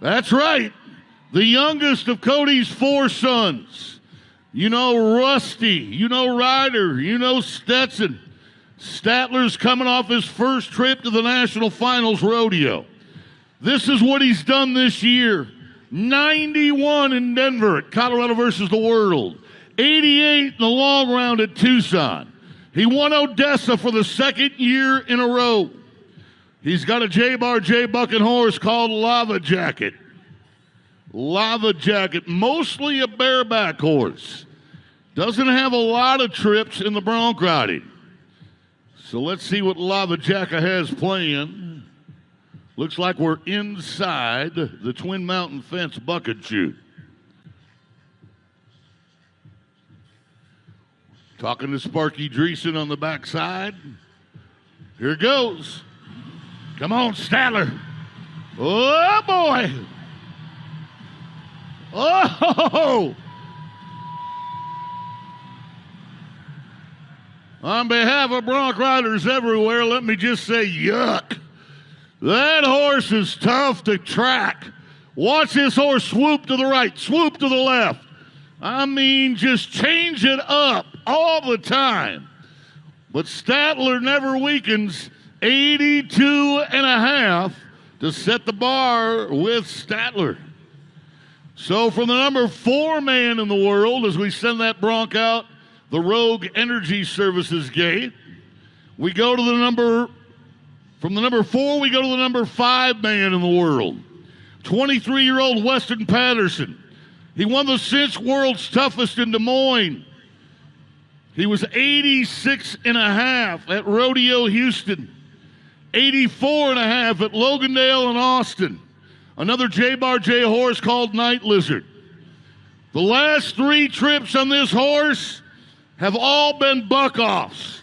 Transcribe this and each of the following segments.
That's right. The youngest of Cody's 4 sons. You know Rusty. You know Ryder. You know Stetson. Statler's coming off his first trip to the National Finals Rodeo. This is what he's done this year. 91 in Denver at Colorado versus the World. 88 in the long round at Tucson. He won Odessa for the 2nd year in a row. He's got a J-Bar J bucking horse called Lava Jacket. Lava Jacket, mostly a bareback horse. Doesn't have a lot of trips in the bronc riding. So let's see what Lava Jacket has playing. Looks like we're inside the Twin Mountain Fence bucket chute. Talking to Sparky Dreesen on the backside. Here it goes. Come on, Statler. Oh, boy. Oh! On behalf of bronc riders everywhere, let me just say yuck. That horse is tough to track. Watch this horse swoop to the right, swoop to the left. I mean, just change it up all the time. But Statler never weakens. 82.5 to set the bar with Statler. So from the number 4 man in the world, as we send that bronc out, the Rogue Energy Services gate, we go to from the number 4, we go to the number 5 man in the world. 23-year-old Weston Patterson. He won the Cinch World's Toughest in Des Moines. He was 86.5 at Rodeo Houston. 84.5 at Logandale and Austin. Another J-Bar J horse called Night Lizard. The last 3 trips on this horse have all been buck-offs.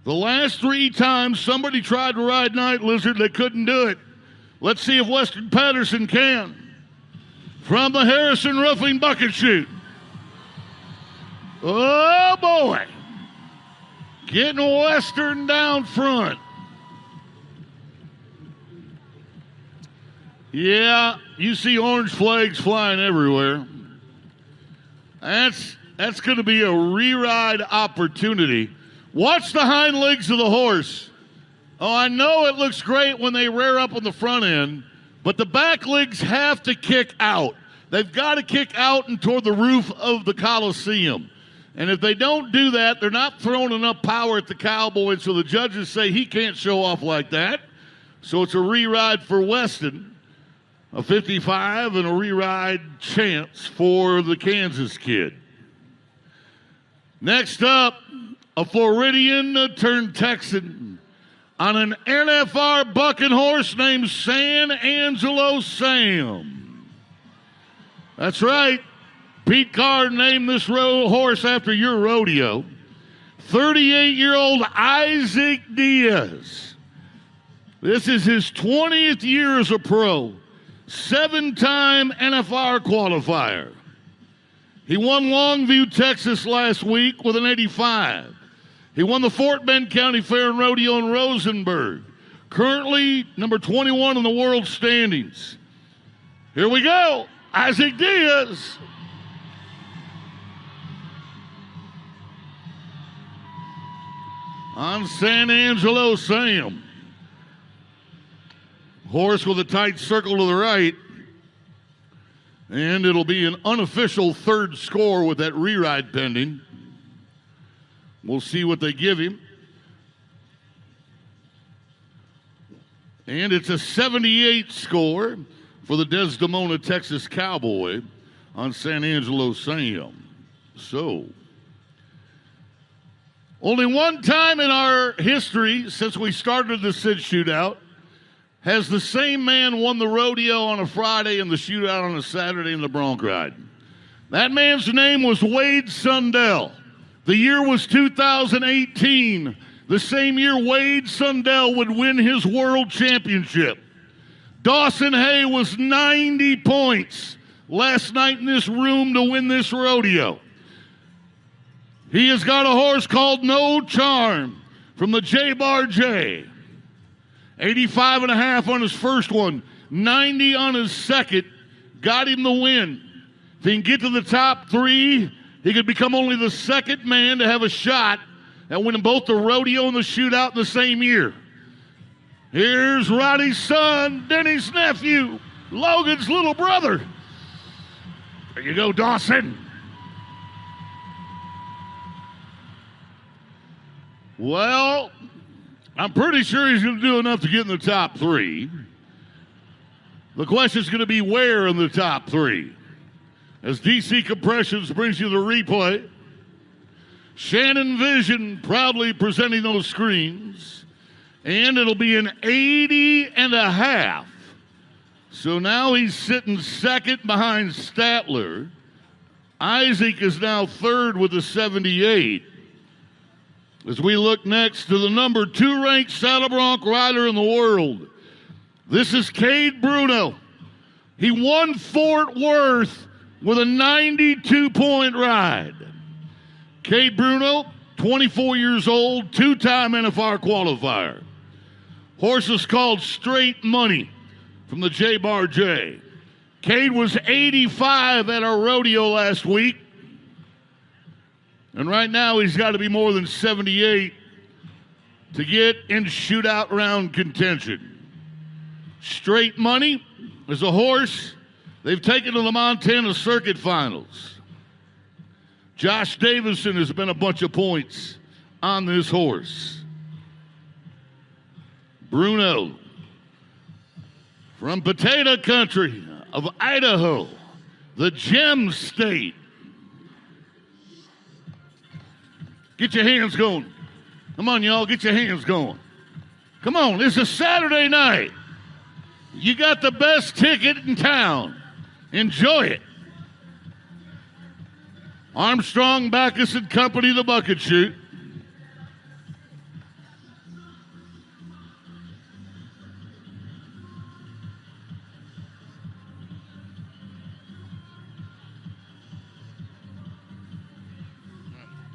The last 3 times somebody tried to ride Night Lizard, they couldn't do it. Let's see if Weston Patterson can. From the Harrison Roofing bucket chute. Oh, boy. Getting Western down front. Yeah, you see orange flags flying everywhere. That's going to be a reride opportunity. Watch the hind legs of the horse. Oh, I know it looks great when they rear up on the front end, but the back legs have to kick out. They've got to kick out and toward the roof of the Coliseum. And if they don't do that, they're not throwing enough power at the cowboy, and so the judges say he can't show off like that. So it's a reride for Weston. A 55 and a reride chance for the Kansas kid. Next up, a Floridian turned Texan on an NFR bucking horse named San Angelo Sam. That's right. Pete Carr named this horse after your rodeo. 38-year-old Isaac Diaz. This is his 20th year as a pro. 7-time NFR qualifier. He won Longview, Texas last week with an 85. He won the Fort Bend County Fair and Rodeo in Rosenberg. Currently number 21 in the world standings. Here we go. Isaac Diaz. On San Angelo Sam. Horse with a tight circle to the right. And it'll be an unofficial 3rd score with that reride pending. We'll see what they give him. And it's a 78 score for the Desdemona, Texas Cowboy on San Angelo Sam. So, only one time in our history since we started the Cinch shootout has the same man won the rodeo on a Friday and the shootout on a Saturday in the bronc ride. That man's name was Wade Sundell. The year was 2018. The same year Wade Sundell would win his world championship. Dawson Hay was 90 points last night in this room to win this rodeo. He has got a horse called No Charm from the J-Bar J. 85.5 on his first one. 90 on his second, got him the win. If he can get to the top 3, he could become only the second man to have a shot at winning both the rodeo and the shootout in the same year. Here's Roddy's son, Denny's nephew, Logan's little brother. There you go, Dawson. Well, I'm pretty sure he's going to do enough to get in the top 3. The question is going to be where in the top 3. As DC Compressions brings you the replay, Shannon Vision proudly presenting those screens, and it'll be an 80.5. So now he's sitting second behind Statler. Isaac is now third with a 78. As we look next to the number 2 ranked saddle bronc rider in the world, this is Kade Bruno. He won Fort Worth with a 92-point ride. Kade Bruno, 24 years old, 2-time NFR qualifier. Horse is called Straight Money from the J-Bar J. Kade was 85 at our rodeo last week. And right now he's got to be more than 78 to get in shootout round contention. Straight Money is a horse they've taken to the Montana Circuit Finals. Josh Davison has been a bunch of points on this horse. Bruno from Potato Country of Idaho, the Gem State. Get your hands going. Come on, y'all, get your hands going. Come on, it's a Saturday night. You got the best ticket in town. Enjoy it. Armstrong, Backus and Company, the bucket chute.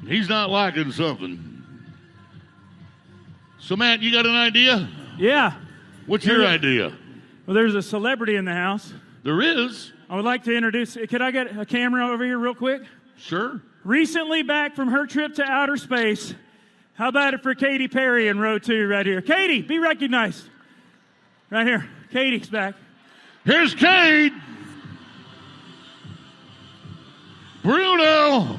He's not liking something. So, Matt, you got an idea? Yeah. What's your idea? Well, there's a celebrity in the house. There is? I would like to introduce, could I get a camera over here real quick? Sure. Recently back from her trip to outer space. How about it for Katy Perry in row 2 right here? Katy, be recognized. Right here. Katy's back. Here's Kade. Bruno.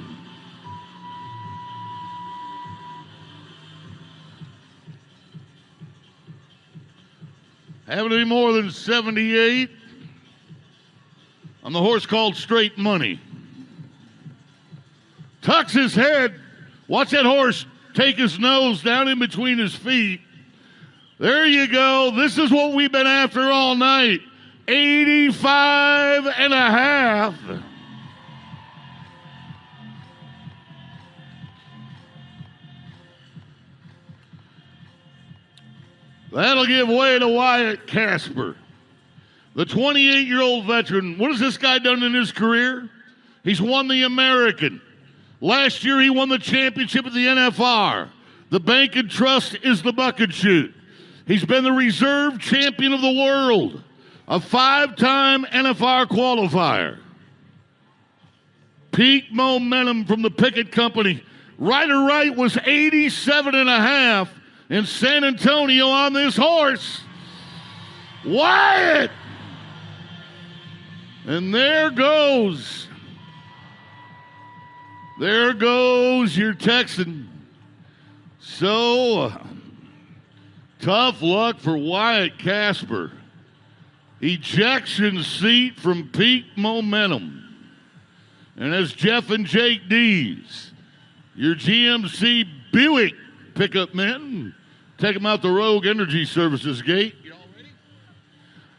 Having to be more than 78 on the horse called Straight Money. Tucks his head. Watch that horse take his nose down in between his feet. There you go. This is what we've been after all night. 85.5. That'll give way to Wyatt Casper, the 28-year-old veteran. What has this guy done in his career? He's won the American. Last year, he won the championship at the NFR. The Bank and Trust is the bucket chute. He's been the reserve champion of the world, a 5-time NFR qualifier. Peak momentum from the Pickett Company. Rider Right was 87.5 in San Antonio on this horse. Wyatt! And there goes your Texan. So, tough luck for Wyatt Casper. Ejection seat from Peak Momentum. And as Jeff and Jake Diaz, your GMC Buick pickup men, take them out the Rogue Energy Services gate. You all ready?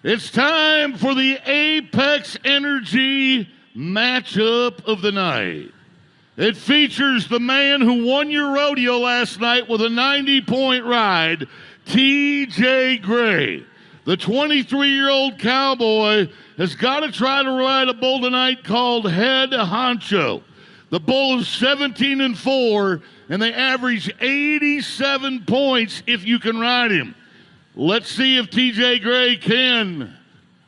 It's time for the Apex Energy matchup of the night. It features the man who won your rodeo last night with a 90-point ride, TJ Gray. The 23-year-old cowboy has got to try to ride a bull tonight called Head Honcho. The bull is 17-4, and they average 87 points if you can ride him. Let's see if TJ Gray can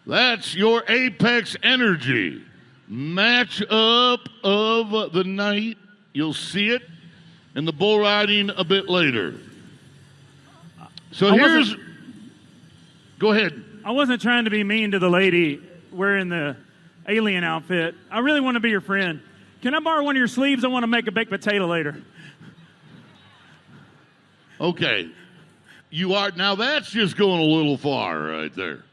That's your Apex Energy matchup of the night. You'll see it in the bull riding a bit later. So go ahead. I wasn't trying to be mean to the lady wearing the alien outfit. I really want to be your friend. Can I borrow one of your sleeves? I want to make a baked potato later. Okay. Now that's just going a little far right there.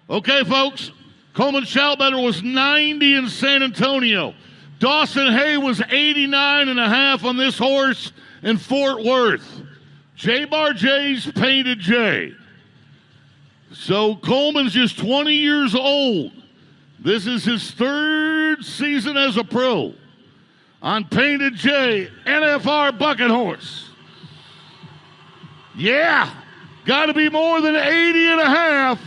Okay, folks. Coleman Shallbetter was 90 in San Antonio. Dawson Hay was 89.5 on this horse in Fort Worth. J-Bar J's Painted J. So Coleman's just 20 years old. This is his third season as a pro on Painted J, NFR Bucket Horse. Yeah, got to be more than 80.5.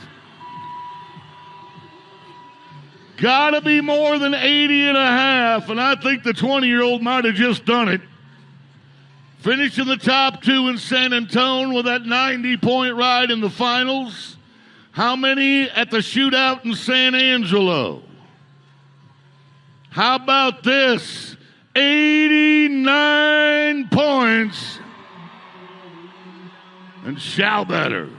Got to be more than 80.5, and I think the 20-year-old might have just done it. Finished in the top 2 in San Antonio with that 90-point ride in the finals. How many at the shootout in San Angelo? How about this? 89 points. And Shallbetter.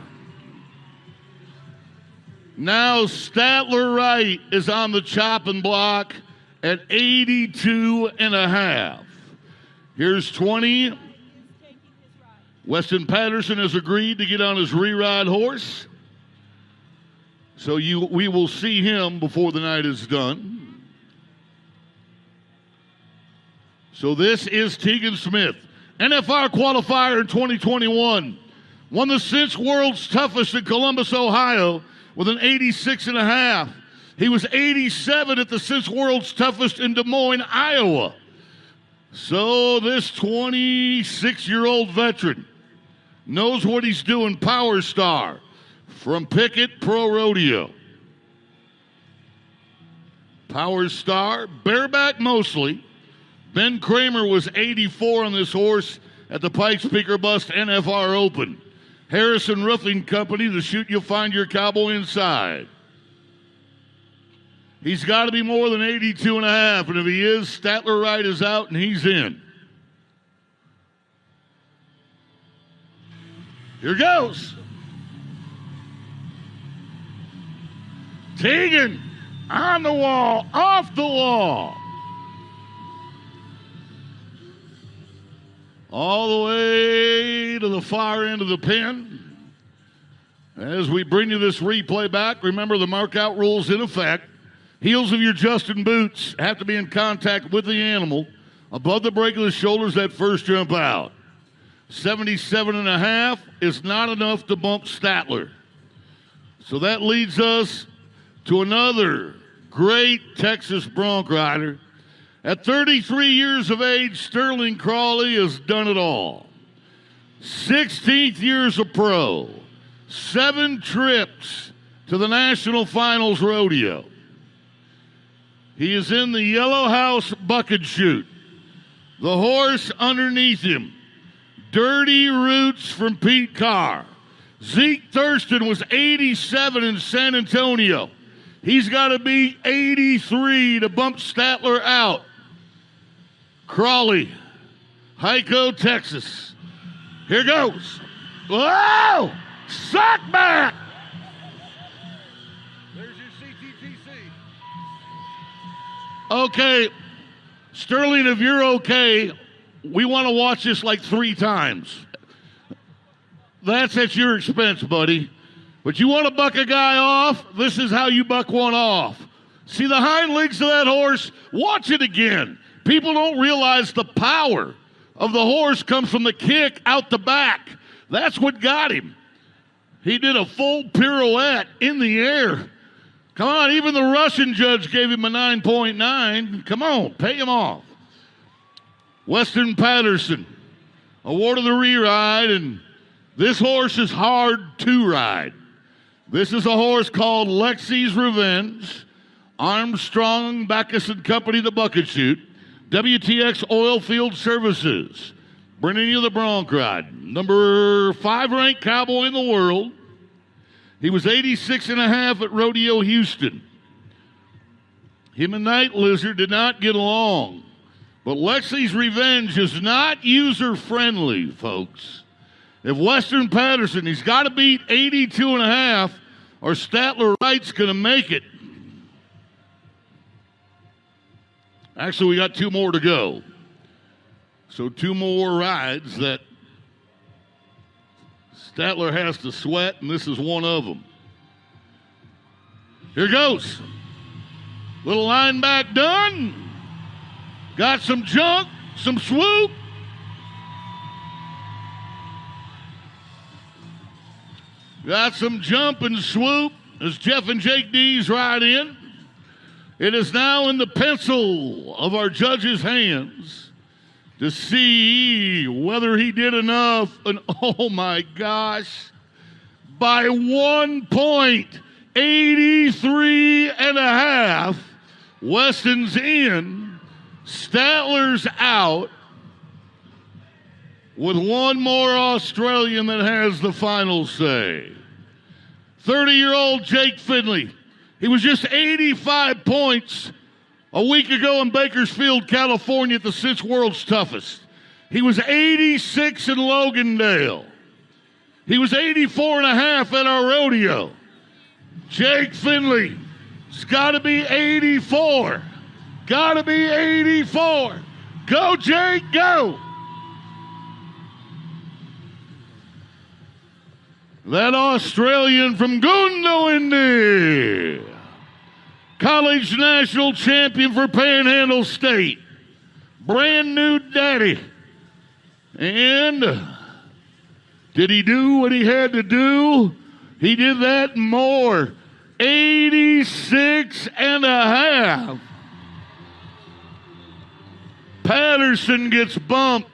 Now Statler Wright is on the chopping block at 82.5. Here's 20. Weston Patterson has agreed to get on his reride horse. So we will see him before the night is done. So this is Tegan Smith, NFR qualifier in 2021. Won the Cinch World's Toughest in Columbus, Ohio, with an 86.5. He was 87 at the Cinch World's Toughest in Des Moines, Iowa. So this 26-year-old veteran knows what he's doing. Power Star from Pickett Pro Rodeo. Power Star, bareback mostly. Ben Kramer was 84 on this horse at the Pikes Peak or Bust NFR Open. Harrison Roofing Company, the shoot you'll find your cowboy inside. He's got to be more than 82.5, and if he is, Statler Wright is out and he's in. Here goes. Tegan on the wall, off the wall. All the way to the far end of the pen. As we bring you this replay back, remember the markout rules in effect. Heels of your Justin boots have to be in contact with the animal. Above the break of the shoulders, that first jump out. 77.5 is not enough to bump Statler. So that leads us to another great Texas bronc rider. At 33 years of age, Sterling Crawley has done it all. 16th years of pro. 7 trips to the National Finals Rodeo. He is in the Yellow House bucket chute. The horse underneath him, Dirty Roots from Pete Carr. Zeke Thurston was 87 in San Antonio. He's got to be 83 to bump Statler out. Crawley, Hyco, Texas. Here goes. Whoa! Sock back! There's your CTTC. Okay, Sterling, if you're okay, we want to watch this like 3 times. That's at your expense, buddy. But you want to buck a guy off? This is how you buck one off. See the hind legs of that horse? Watch it again. People don't realize the power of the horse comes from the kick out the back. That's what got him. He did a full pirouette in the air. Come on, even the Russian judge gave him a 9.9. Come on, pay him off. Weston Patterson awarded the reride, and this horse is hard to ride. This is a horse called Lexi's Revenge. Armstrong, Backus & Company, the bucket chute. WTX Oilfield Services, bringing you the bronc ride. Number 5 ranked cowboy in the world. He was 86.5 at Rodeo Houston. Him and Night Lizard did not get along. But Lexi's Revenge is not user-friendly, folks. If Weston Patterson, he's got to beat 82.5 or Statler Wright's going to make it. Actually, we got 2 more to go. So 2 more rides that Statler has to sweat, and this is one of them. Here goes. Little line back done. Got some jump, some swoop. Got some jump and swoop as Jeff and Jake D's ride in. It is now in the pencil of our judge's hands to see whether he did enough. And oh my gosh, by 1 point, 83.5, Weston's in, Statler's out, with one more Australian that has the final say. 30-year-old Jake Finlay. He was just 85 points a week ago in Bakersfield, California at the Cinch World's Toughest. He was 86 in Logandale. He was 84.5 at our rodeo. Jake Finlay, it's got to be 84. Got to be 84. Go, Jake, go. That Australian from Goondiwindi, college national champion for Panhandle State, brand new daddy. And did he do what he had to do? He did that and more. 86.5. Patterson gets bumped.